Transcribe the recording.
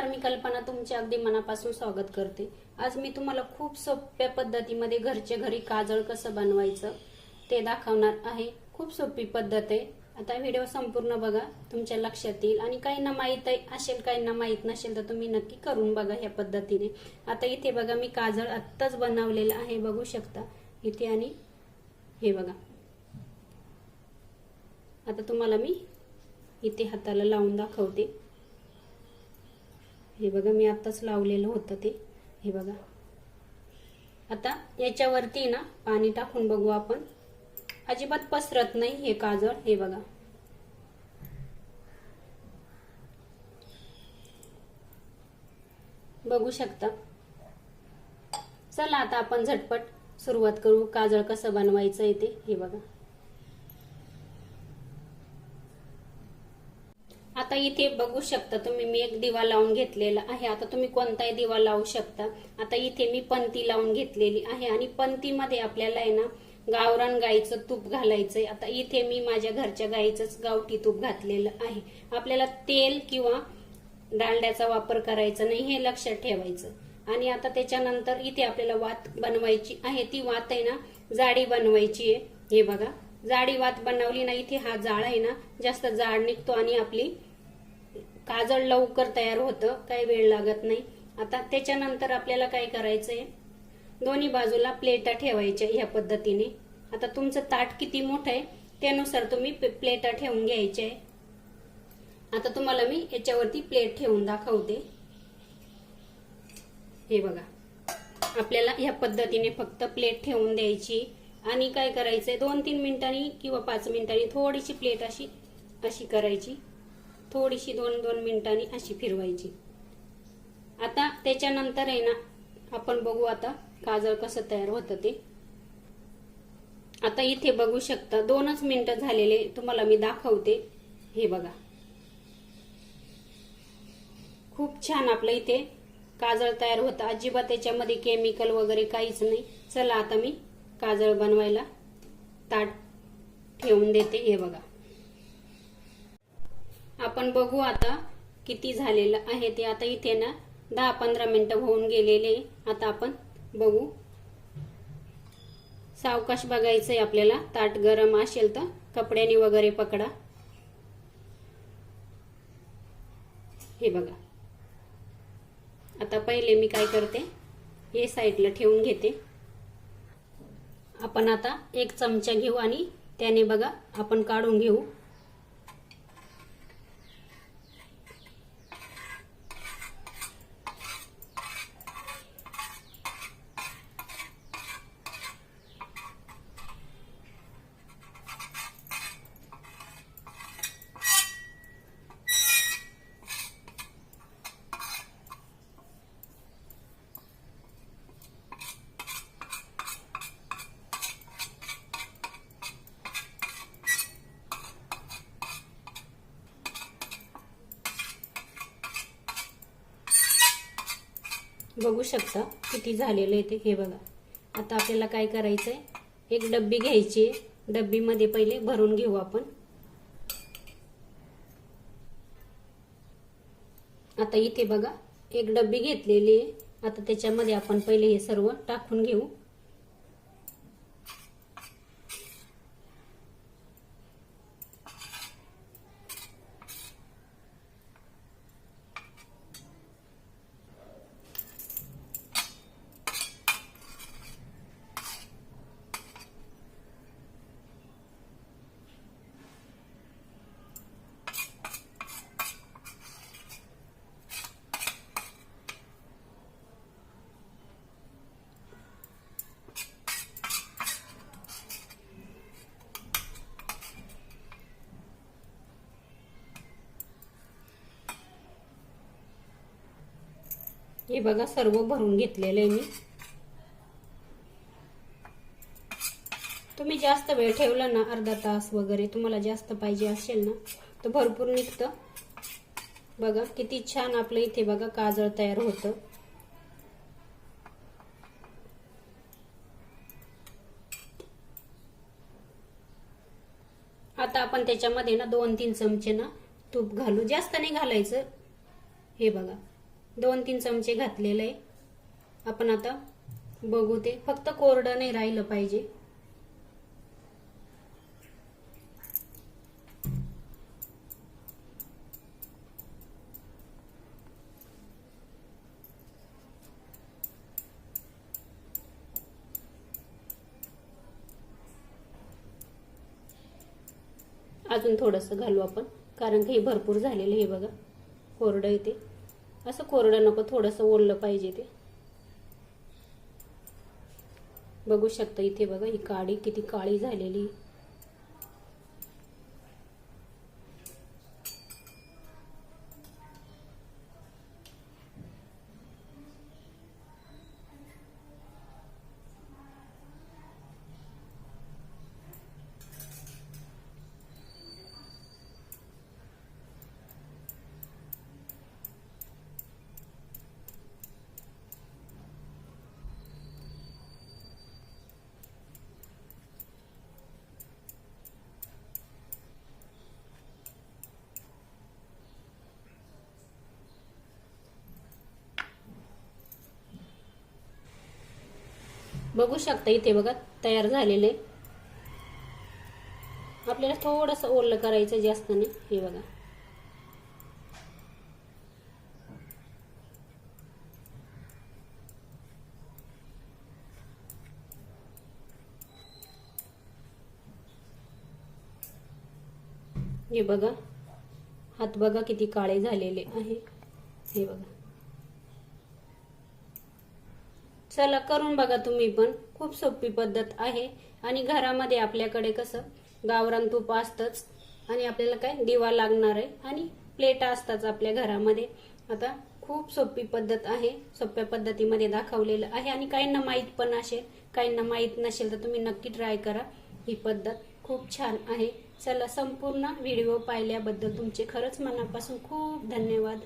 नमस्कार, मी कल्पना तुमचे अगदी मनापासून स्वागत करते। आज मी तुम्हाला खूप सोप्या पद्धतीमध्ये घरच्या घरी काजळ कसं बनवायचं ते दाखवणार आहे। खूप सोपी पद्धत आहे। आता व्हिडिओ संपूर्ण बघा, तुमच्या लक्षात येईल। आणि काहींना माहित असेल, काहींना माहित नसेल तर तुम्ही नक्की करून बघा ह्या पद्धतीने। आता इथे बघा, मी काजळ आत्ताच बनवलेलं आहे, बघू शकता इथे। आणि हे बघा, आता तुम्हाला मी इथे हाताला लावून दाखवते। हे बघा, मी आत्ताच लावलेलं होतं ते। हे बघा, आता याच्यावरती ना पाणी टाकून बघू आपण। अजिबात पसरत नाही हे काजळ। हे बघा, बघू शकता। चला आता आपण झटपट सुरुवात करू। काजळ कसं बनवायचं आहे ते हे बघा। आता इथे बघू शकता तुम्ही, मी एक दिवा लावून घेतलेला आहे। आता तुम्ही कोणताही दिवा लावू शकता। आता इथे मी पंती लावून घेतलेली आहे आणि पंतीमध्ये आपल्याला आहे ना गावरान गाईचं तूप घालायचंय। आता इथे मी माझ्या घरच्या गाईचंच गावठी तूप घातलेलं आहे। आपल्याला तेल किंवा डालड्याचा वापर करायचा नाही, हे लक्षात ठेवायचं। आणि आता त्याच्यानंतर इथे आपल्याला वात बनवायची आहे। ती वात आहे ना जाडी बनवायची आहे। हे बघा, जाडी वात बनवली ना, इथे हा जाळ आहे ना जास्त जाड निघतो आणि आपली काजळ लवकर तयार होतं, काही वेळ लागत नाही। आता त्याच्यानंतर आपल्याला काय करायचंय, दोन्ही बाजूला प्लेटा ठेवायच्या ह्या पद्धतीने। आता तुमचं ताट किती मोठं आहे त्यानुसार तुम्ही प्लेटा ठेवून घ्यायचे। आता तुम्हाला मी याच्यावरती प्लेट ठेवून दाखवते। हे बघा, आपल्याला ह्या पद्धतीने फक्त प्लेट ठेवून द्यायची आणि काय करायचंय, 2-3 मिनिटांनी किंवा 5 मिनिटांनी थोडीशी प्लेट अशी करायची, थोडीशी 2-2 मिनिटांनी अशी फिरवायची। आता त्याच्यानंतर आहे ना आपण बघू आता काजळ कसं तयार होतं ते। आता इथे बघू शकता 2च मिनिटं झालेले, तुम्हाला मी दाखवते। हे बघा, खूप छान आपलं इथे काजळ तयार होतं। अजिबात त्याच्यामध्ये केमिकल वगैरे काहीच नाही। चला आता मी काजळ बनवायला ताट ठेवून देते। हे बघा, आपण बघू आता किती झालेलं आहे ते। आता इथे ना 10-15 मिनिटं होऊन गेलेले। आता आपण बघू, सावकाश बघायचंय आपल्याला। ताट गरम असेल तर कपड्याने वगैरे पकडा। हे बघा, आता पहिले मी काय करते, हे साईडला ठेवून घेते। आपण आता 1 चमचा घेऊ आणि त्याने बघा आपण काढून घेऊ। बघू शकता किती झालेलं आहे ते। हे बघा, आता आपल्याला काय करायचंय, एक डब्बी घ्यायची। डब्बीमध्ये पहिले भरून घेऊ आपण। आता इथे बघा एक डब्बी घेतलेली आहे। आता त्याच्यामध्ये आपण पहिले हे सर्व टाकून घेऊ। हे बघा, सर्व भरून घेतलेलं आहे मी। तुम्ही जास्त वेळ ठेवला ना, अर्धा तास वगैरे तुम्हाला जास्त पाहिजे असेल ना तर भरपूर निघतं। बघा किती छान आपलं इथे बघा काजळ तयार होतं। आता आपण त्याच्यामध्ये ना 2-3 चमचे ना तूप घालू, जास्त नाही घालायचं। हे बघा, 2-3 चमचे घातलेलं आहे. आपण आता बघू, ते फक्त कोरडं नाही राहिलं पाहिजे. अजून थोडंसं घालू आपण, कारण की हे भरपूर झालेलं. हे बघा कोरडं येते, असं कोरडं नको, थोडंसं ओललं पाहिजे ते. बघू शकता इथे बघा, ही काडी किती काळी झालेली. बघू शकता इथे बघा तयार झालेले. आपल्याला थोडंसं ओलं करायचं, जास्त नाही. हे बघा हे बघा, हात बघा किती काळे झालेले आहे. हे बघा, चला करून बघा तुम्ही पण. खूप सोपी पद्धत आहे आणि घरामध्ये आपल्याकडे कसं गावरान तूप असतंच आणि आपल्याला काय दिवा लागणार आहे आणि प्लेट असतात आपल्या घरामध्ये. आता खूप सोपी पद्धत आहे, सोप्या पद्धतीमध्ये दाखवलेलं आहे आणि काहींना माहीत पण असेल, काहींना माहीत नसेल तर तुम्ही नक्की ट्राय करा. ही पद्धत खूप छान आहे. चला, संपूर्ण व्हिडिओ पाहिल्याबद्दल तुमचे खरंच मनापासून खूप धन्यवाद.